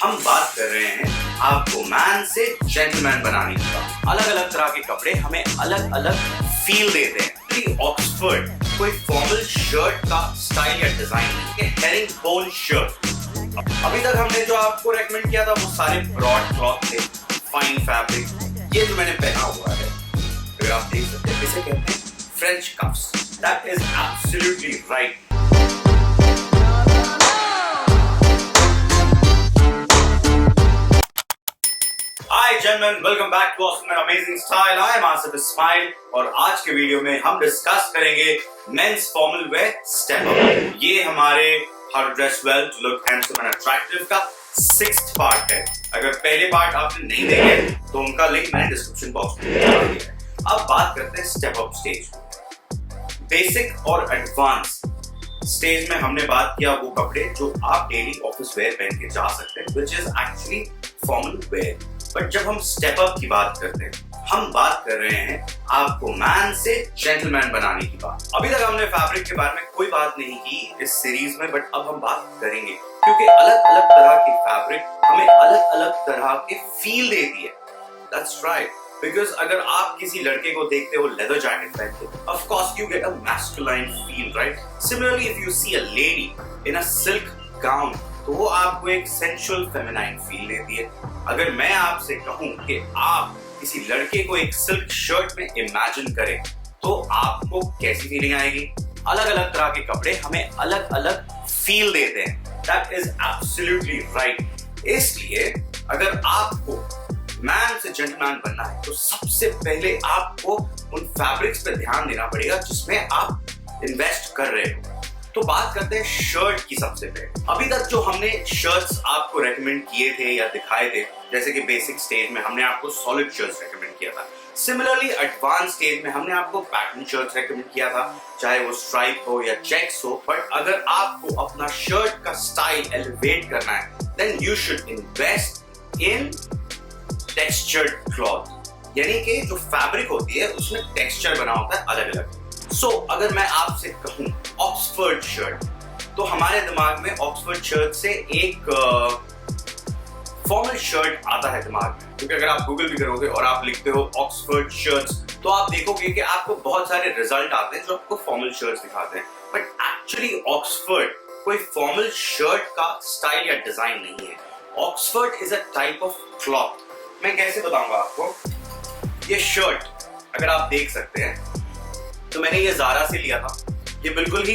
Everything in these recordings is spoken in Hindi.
हम बात कर रहे हैं आपको मैन से जेंटलमैन बनाने का। अलग अलग तरह के कपड़े हमें अलग अलग फील देते हैं। ऑक्सफोर्ड कोई फॉर्मल शर्ट का स्टाइल या डिजाइन नहीं है, हेरिंगबोन शर्ट। अभी तक हमने जो आपको रेकमेंड किया था वो सारे ब्रॉड क्लॉथ थे, फाइन फैब्रिक। ये जो मैंने पहना हुआ है, अगर आप देख सकते हैं, इसे कहते हैं French coughs. That is absolutely right. Hi gentlemen, welcome back to Awesome and Amazing Style. I am Asif Ismail और आज के वीडियो में हम डिस्कस करेंगे men's formal wear step up. ये हमारे How to Dress Well to Look Handsome and Attractive का 6th पार्ट है। अगर पहले पार्ट आपने नहीं देखे तो उनका लिंक मैंने डिस्क्रिप्शन बॉक्स में डाल दिया है। अब बात करते हैं स्टेप अप स्टेज। बेसिक और एडवांस स्टेज में हमने बात किया वो कपड़े जो आप डेली ऑफिस वेयर पहन के जा सकते हैं, which is actually formal wear। But जब हम स्टेप अप की बात करते हैं, हम बात कर रहे हैं आपको मैन से जेंटलमैन बनाने की बात। अभी तक हमने फैब्रिक के बारे में कोई बात नहीं की इस सीरीज में, बट अब हम बात करेंगे क्योंकि अलग अलग तरह की फैब्रिक हमें अलग अलग तरह के फील देती है। दैट्स राइट, बिकॉज अगर आप किसी लड़के को देखते हो लेदर जैकेट पहन के, of course you get a masculine feel, right? Similarly if you see a lady in a silk gown तो वो आपको एक सेंसुअल फेमिनाइन फील देती है। अगर मैं आपसे कहूं कि आप किसी लड़के को एक सिल्क शर्ट में इमेजिन करें तो आपको कैसी फीलिंग आएगी? अलग अलग तरह के कपड़े हमें अलग अलग फील देते हैं। That is absolutely right. इसलिए अगर आपको मैन से जेंटलमैन बनना है तो सबसे पहले आपको उन फैब्रिक्स पे ध्यान देना पड़ेगा जिसमें आप इन्वेस्ट कर रहे हो। तो बात करते हैं शर्ट की सबसे पहले। अभी तक जो हमने शर्ट्स आपको रेकमेंड किए थे या दिखाए थे, जैसे कि बेसिक स्टेज में हमने आपको सॉलिड शर्ट्स रेकमेंड किया था। सिमिलरली एडवांस स्टेज में हमने आपको पैटर्न शर्ट्स रेकमेंड किया था, चाहे वो स्ट्राइप हो या चेक्स हो। बट अगर आपको अपना शर्ट का स्टाइल एलिवेट करना है then you should invest in textured cloth, यानी कि जो फैब्रिक होती है उसमें टेक्सचर बना होता है अलग अलग। सो अगर मैं आपसे कहूं ऑक्सफोर्ड शर्ट तो हमारे दिमाग में ऑक्सफोर्ड शर्ट से एक फॉर्मल शर्ट आता है दिमाग में, क्योंकि अगर आप गूगल भी करोगे और आप लिखते हो ऑक्सफोर्ड शर्ट्स तो आप देखोगे कि आपको बहुत सारे रिजल्ट आते हैं जो आपको फॉर्मल शर्ट्स दिखाते हैं। बट एक्चुअली ऑक्सफोर्ड कोई फॉर्मल शर्ट का स्टाइल या डिजाइन नहीं है। Oxford is a type of cloth. मैं कैसे बताऊंगा आपको? ये शर्ट अगर आप देख सकते हैं तो मैंने ये ज़ारा से लिया था। ये बिल्कुल ही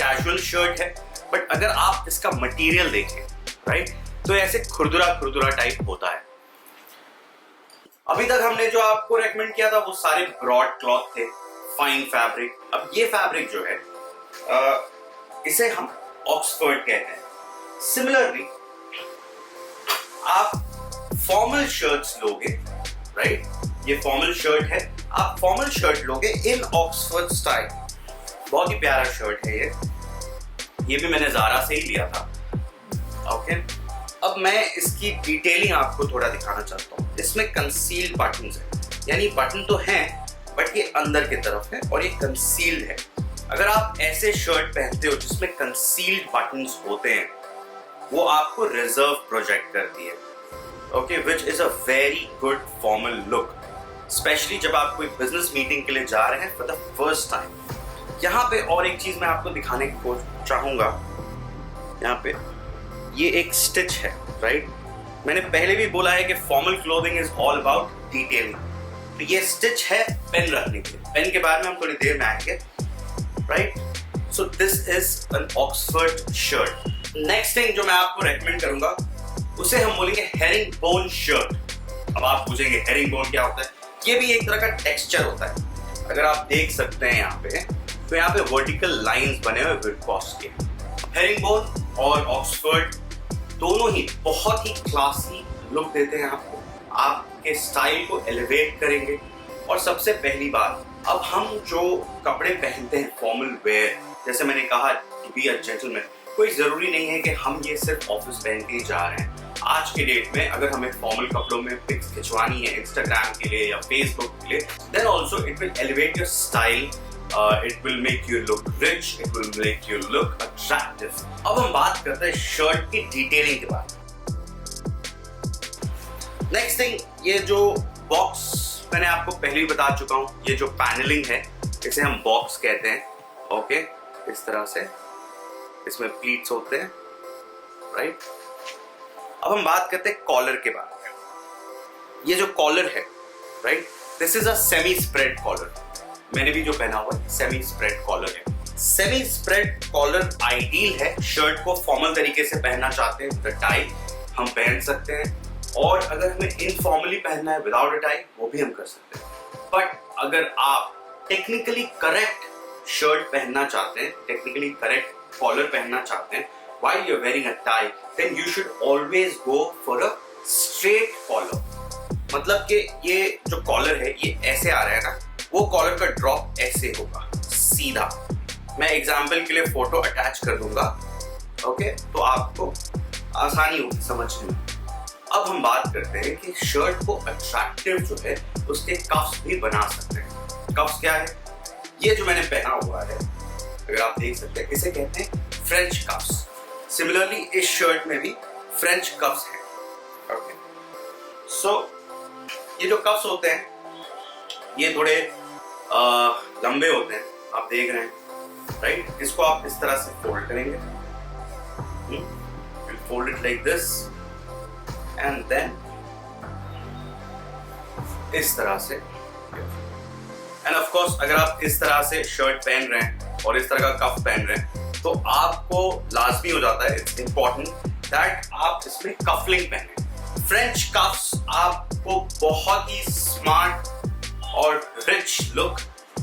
कैजुअल शर्ट है, बट अगर आप इसका मटेरियल देखें, राइट, तो ऐसे खुरदुरा खुरदुरा टाइप होता है। अभी तक हमने जो आपको रेकमेंड किया था वो सारे ब्रॉड क्लॉथ थे, फाइन फैब्रिक। अब ये फैब्रिक जो है इसे हम ऑक्सफोर्ड कहते हैं। सिमिलरली आप फॉर्मल शर्ट्स लोगे, राइट, ये फॉर्मल शर्ट है, आप फॉर्मल शर्ट लोगे इन ऑक्सफोर्ड स्टाइल। बहुत ही प्यारा शर्ट है ये भी मैंने ज़ारा से ही लिया था। ओके, अब मैं इसकी डिटेलिंग आपको थोड़ा दिखाना चाहता हूँ। इसमें कंसील्ड बटन्स है, यानी बटन तो हैं बट ये अंदर की तरफ है और ये कंसील्ड है। अगर आप ऐसे शर्ट पहनते हो जिसमें कंसील्ड बटन्स होते हैं वो आपको रिजर्व प्रोजेक्ट करती है। Okay, which is a very good formal look, specially जब आप कोई बिजनेस मीटिंग के लिए जा रहे हैं फॉर द फर्स्ट टाइम। यहाँ पे और एक चीज मैं आपको दिखाने की चाहूंगा। यहाँ पे ये एक स्टिच है, राइट? मैंने पहले भी बोला है कि formal clothing is all about detailing. तो ये स्टिच है पेन रखने के लिए। पेन के बारे में हम थोड़ी देर में आएंगे, right? So this is an Oxford shirt. Next thing जो मैं आपको रेकमेंड करूंगा उसे हम बोलेंगे हेरिंगबोन शर्ट। अब आप पूछेंगे हेरिंगबोन क्या होता है? ये भी एक तरह का टेक्सचर होता है। अगर आप देख सकते हैं यहाँ पे, तो यहाँ पे वर्टिकल लाइंस बने हुए विस्कोस के। हेरिंगबोन और ऑक्सफोर्ड दोनों ही बहुत ही क्लासी लुक देते हैं आपको, आपके स्टाइल को एलिवेट करेंगे। और सबसे पहली बात, अब हम जो कपड़े पहनते हैं फॉर्मल वेयर, जैसे मैंने कहा टू बी अ जेंटलमैन, कोई जरूरी नहीं है कि हम ये सिर्फ ऑफिस पहन के ही जा रहे हैं। आज के डेट में अगर हमें फॉर्मल कपड़ों में पिक्स खिंचवानी है इंस्टाग्राम के लिए या फेसबुक के लिए, then also it will elevate your style, it will make you look rich, it will make you look attractive. अब हम बात करते हैं शर्ट की डिटेलिंग के बारे में। नेक्स्ट थिंग, ये जो बॉक्स मैंने आपको पहले ही बता चुका हूँ, ये जो पैनलिंग है इसे हम बॉक्स कहते हैं। ओके, इस तरह से इसमें प्लीट्स होते हैं, राइट। अब हम बात करते हैं कॉलर के बारे में। ये जो कॉलर है, right, this is a semi spread collar. मैंने भी जो पहना हुआ है सेमी स्प्रेड कॉलर है। सेमी स्प्रेड कॉलर आइडियल है, शर्ट को फॉर्मल तरीके से पहनना चाहते हैं तो टाई हम पहन सकते हैं, और अगर हमें इनफॉर्मली पहनना है विदाउट अ टाई वो भी हम कर सकते हैं। बट अगर आप टेक्निकली करेक्ट शर्ट पहनना चाहते हैं, टेक्निकली करेक्ट कॉलर पहनना चाहते हैं while you're wearing a tie, then you should always go for a straight collar। मतलब कि ये जो कॉलर है ये ऐसे आ रहा है ना, वो कॉलर का ड्रॉप ऐसे होगा सीधा। मैं एग्जाम्पल के लिए फोटो अटैच कर दूंगा, ओके, तो आपको आसानी होगी समझने में। अब हम बात करते हैं कि शर्ट को अट्रैक्टिव जो है उसके कफ्स भी बना सकते हैं। कफ्स क्या है? ये जो मैंने पहना हुआ है, अगर आप देख सकते हैं, इसे कहते हैं फ्रेंच कफ्स। सिमिलरली इस शर्ट में भी फ्रेंच कफ्स हैं। ओके, सो ये जो कफ्स होते हैं ये थोड़े लंबे होते हैं, आप देख रहे हैं, राइट। इसको आप इस तरह से फोल्ड करेंगे, fold it like this and then इस तरह से। एंड ऑफ कोर्स अगर आप इस तरह से शर्ट पहन रहे हैं और इस तरह का कफ पहन रहे हैं तो आपको लाजमी हो जाता है, इट्स इंपॉर्टेंट दैट आप इसमें कफलिंग पहने। फ्रेंच कफ्स आपको बहुत ही स्मार्ट और रिच लुक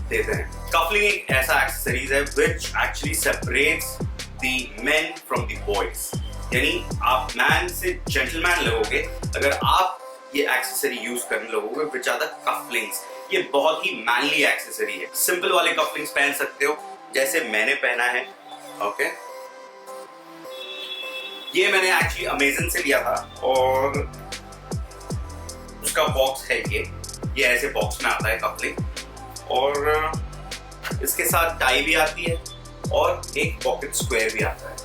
देते हैं। कफलिंग एक ऐसा एक्सेसरीज है which actually separates the main from the boys, यानी आप मैन से जेंटलमैन लगोगे अगर आप ये एक्सेसरी यूज करने लगोगे विच आर द कफलिंग्स। ये बहुत ही मैनली एक्सेसरी है। सिंपल वाले कफलिंग्स पहन सकते हो जैसे मैंने पहना है, ओके। ये मैंने एक्चुअली अमेज़न से लिया था और उसका बॉक्स है ये ऐसे बॉक्स में आता है कपलिंग, और इसके साथ टाई भी आती है और एक पॉकेट स्क्वायर भी आता है,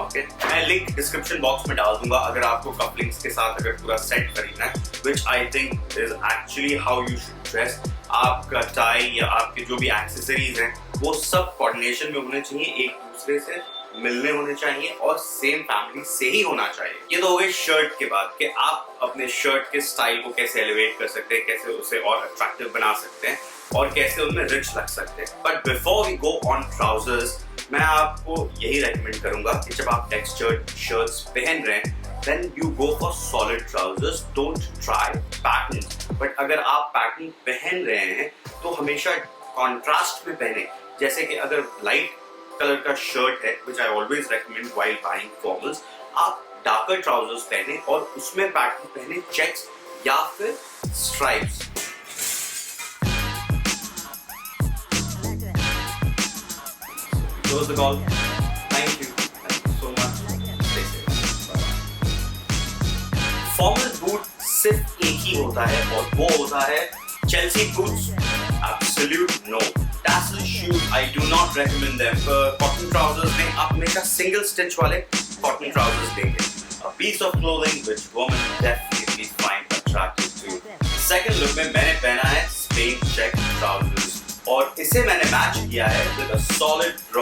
ओके। मैं लिंक डिस्क्रिप्शन बॉक्स में डाल दूंगा अगर आपको कपलिंग्स के साथ अगर पूरा सेट खरीदना है, which I think is actually how you should dress. आपका टाई या आपके जो भी एक्सेसरीज हैं वो सब कोऑर्डिनेशन में होने चाहिए, एक दूसरे से मिलने होने चाहिए और सेम फैमिली से ही होना चाहिए। ये तो हो गई शर्ट के बाद कि आप अपने शर्ट के स्टाइल को कैसे एलिवेट कर सकते हैं, कैसे उसे और अट्रैक्टिव बना सकते हैं और कैसे उनमें रिच लग सकते हैं। But before we go on trousers, मैं आपको यही रेकमेंड करूंगा कि जब आप टेक्सचर्ड शर्ट्स पहन रहे हैं then you go for solid trousers, don't try pattern। But अगर आप पैटर्न पहन रहे हैं तो हमेशा कॉन्ट्रास्ट में पहने। जैसे कि अगर लाइट कलर का शर्ट है, which I always recommend while buying formals, आप डार्कर ट्राउजर्स पहने और उसमें पैटर्न पहने, चेक्स या फिर stripes. Close the call. Thank you so much. Stay safe. Formal boot सिर्फ एक ही होता है और वो होता है Chelsea boots. Absolute no. Tassel shoes I do not recommend them. Cotton trousers में आप हमेशा सिंगल स्टिच वाले कॉटन ट्राउजर्स लेंगे। A piece of clothing which women definitely find attractive to। Second look में मैंने पहना है स्पेन चेक ट्राउजर्स और इसे मैंने मैच किया है with a solid